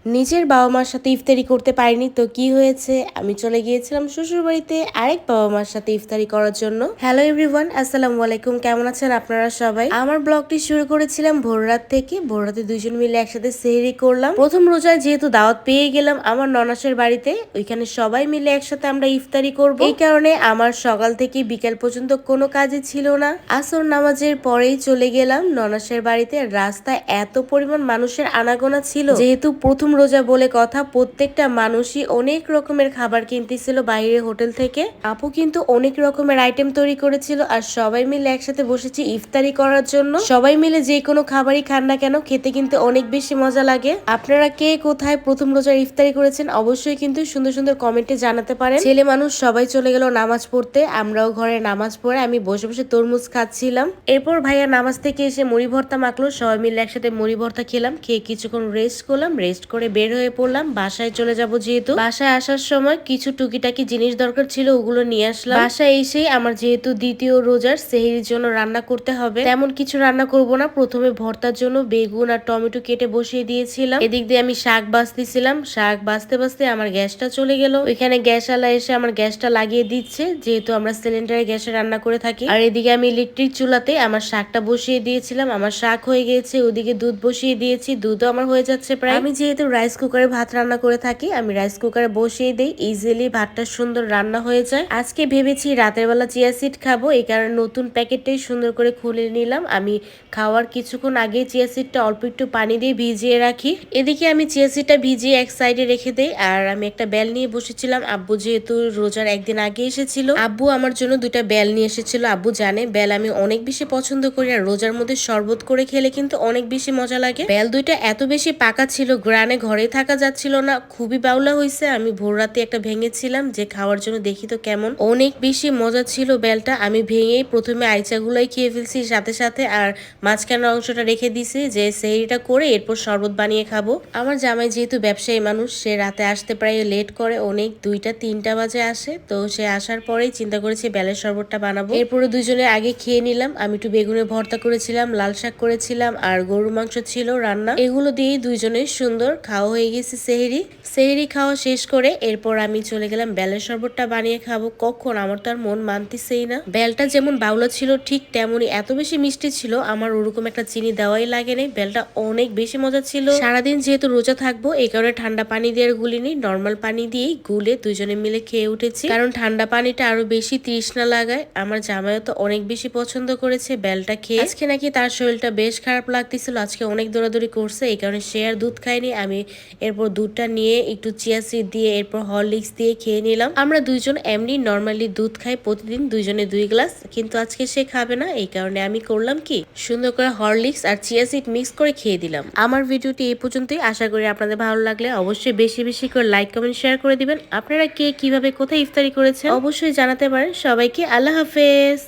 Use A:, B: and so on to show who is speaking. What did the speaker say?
A: নিজের বাবা মার সাথে ইফতারি করতে পারিনি তো কি হয়েছে, আমি চলে গিয়েছিলাম শ্বশুর বাড়িতে আরেক বাবা মার সাথে ইফতারি করার জন্য। হ্যালো এভরিওয়ান, আসসালামু আলাইকুম। কেমন আছেন আপনারা সবাই? আমার ব্লগটি শুরু করেছিলাম ভোর রাত থেকে। ভোর রাতে দুইজন মিলে একসাথে সেহরি করলাম। প্রথম রোজায় যেহেতু দাওয়াত পেয়ে গেলাম আমার ননাসের বাড়িতে, ওইখানে সবাই মিলে একসাথে আমরা ইফতারি করব। এই কারণে আমার সকাল থেকে বিকেল পর্যন্ত কোনো কাজই ছিল না। আসর নামাজের পরেই চলে গেলাম ননাসের বাড়িতে। রাস্তায় এত পরিমাণ মানুষের আনাগোনা ছিল, যেহেতু প্রথম রোজা বলে কথা, প্রত্যেকটা মানুষই অনেক রকমের খাবার কিনতেছিল বাইরে হোটেল থেকে। আপু কিন্তু অনেক রকমের আইটেম তৈরি করেছিল আর সবাই মিলে একসাথে বসেছি ইফতারি করার জন্য। সবাই মিলে যে কোনো খাবারই খান না কেন, খেতে কিন্তু অনেক বেশি মজা লাগে। আপনারা কে কোথায় প্রথম রোজার ইফতারি করেছেন অবশ্যই কিন্তু সুন্দর সুন্দর কমেন্টে জানাতে পারেন। ছেলে মানুষ সবাই চলে গেল নামাজ পড়তে, আমরাও ঘরে নামাজ পড়ে আমি বসে বসে তরমুজ খাচ্ছিলাম। এরপর ভাইয়া নামাজ থেকে এসে মুড়ি ভর্তা মাখলো, সবাই মিলে একসাথে মুড়ি ভর্তা খেলাম। খেয়ে কিছুক্ষণ রেস্ট করলাম, রেস্ট করে বের হয়ে পড়লাম বাসায় চলে যাব। যেহেতু বাসায় আসার সময় কিছু টুকিটাকি জিনিস দরকার ছিল, ওগুলো নিয়ে আসলাম। বাসায় এসেই আমার যেহেতু দ্বিতীয় রোজার সেহরির জন্য রান্না করতে হবে, তেমন কিছু রান্না করব না। প্রথমে ভর্তার জন্য বেগুন আর টমেটো কেটে বসিয়ে দিয়েছিলাম। এদিক দিয়ে আমি শাক বাছতেছিলাম। শাক বাছতে বাছতে আমার গ্যাসটা চলে গেল। ওইখানে গ্যাসওয়ালা এসে আমার গ্যাসটা লাগিয়ে দিচ্ছে, যেহেতু আমরা সিলিন্ডারে গ্যাসে রান্না করে থাকি। আর এদিকে আমি ইলেকট্রিক চুলাতে আমার শাকটা বসিয়ে দিয়েছিলাম। আমার শাক হয়ে গিয়েছে, ওদিকে দুধ বসিয়ে দিয়েছি, দুধও আমার হয়ে যাচ্ছে প্রায়। আমি যেহেতু রাইস কুকারে ভাত রান্না করে থাকি, আমি রাইস কুকারে বসিয়ে দিই, ইজিলি ভাতটা সুন্দর রান্না হয়ে যায়। আজকে ভেবেছি রাতের বেলা চিয়া সিড খাবো, এই কারণে নতুন প্যাকেটটাই সুন্দর করে খুলে নিলাম। আমি খাওয়ার কিছুক্ষণ আগে চিয়া সিডটা অল্প একটু পানি দিয়ে ভিজিয়ে রাখি। এদিকে আমি চিয়া সিডটা ভিজিয়ে এক সাইডে রেখে দেই। আর আমি একটা বেল নিয়ে বসেছিলাম। আব্বু যেহেতু রোজার একদিন আগে এসেছিল, আব্বু আমার জন্য দুইটা বেল নিয়ে এসেছিল। আব্বু জানে বেল আমি অনেক বেশি পছন্দ করি, আর রোজার মধ্যে শরবত করে খেলে কিন্তু অনেক বেশি মজা লাগে। বেল দুইটা এত বেশি পাকা ছিল, গ্রানে ঘরে থাকা যাচ্ছিল না, খুবই বাউলা হয়েছে। আমি ভোর রাতে একটা ভেঙেছিলাম যে খাওয়ার জন্য, দেখি তো কেমন, অনেক বেশি মজা ছিল বেলটা। আমি ভেঙেই প্রথমে আইচাগুলাই খেয়ে ফেলছি সাথে সাথে, আর মাঝখানের অংশটা রেখে দিছি যে সেহরিটা করে এরপর শরবত বানিয়ে খাবো। আমার জামাই যেহেতু ব্যবসায়ী মানুষ, সে রাতে আসতে প্রায় লেট করে, অনেক 2টা-3টা বাজে আসে। তো সে আসার পরেই চিন্তা করেছি বেলের শরবতটা বানাবো। এরপরে দুজনে আগে খেয়ে নিলাম। আমি একটু বেগুনের ভর্তা করেছিলাম, লাল শাক করেছিলাম, আর গরুর মাংস ছিল রান্না। এগুলো দিয়েই দুইজনের সুন্দর খাওয়া হয়ে গেছে সেহরি। সেহরি খাওয়া শেষ করে এরপর আমি চলে গেলাম বেলের শরবতটা বানিয়ে খাবো। কখন, আমার তো আর মন মানতেছেই না। বেলটা যেমন বাউলা ছিল ঠিক তেমনই এত বেশি মিষ্টি ছিল, আমার ওরকম একটা চিনি দেওয়াই লাগে নাই। বেলটা অনেক বেশি মজা ছিল। সারাদিন যেহেতু রোজা থাকবো, এই কারণে ঠান্ডা পানি দিয়ে গুলিনি, নর্মাল পানি দিয়েই গুলে দুজনে মিলে খেয়ে উঠেছি। কারণ ঠান্ডা পানিটা আরো বেশি তৃষ্ণা লাগায়। আমার জামাইও তো অনেক বেশি পছন্দ করেছে বেলটা খেয়ে। আজকে নাকি তার শরীরটা বেশ খারাপ লাগতেছিল, আজকে অনেক দৌড়াদৌড়ি করছে, এই কারণে সে আর দুধ খায়নি। আমি এরপর দুধটা নিয়ে একটু চিয়া সিড দিয়ে এরপর হরলিক্স দিয়ে খেয়ে নিলাম। আমরা দুইজন এমনি নর্মালি দুধ খাই প্রতিদিন, দুইজনে 2 গ্লাস, কিন্তু আজকে সে খাবে না, এই কারণে আমি করলাম কি, সুন্দর করে হরলিক্স আর চিয়া সিড মিক্স করে খেয়ে দিলাম। আমার ভিডিওটি এই পর্যন্তই। আশা করি আপনাদের ভালো লাগলে অবশ্যই বেশি বেশি করে লাইক কমেন্ট শেয়ার করে দিবেন। আপনারা কে কিভাবে কোথায় ইফতারি করেছেন অবশ্যই জানাতে পারেন। সবাইকে আল্লাহ হাফেজ।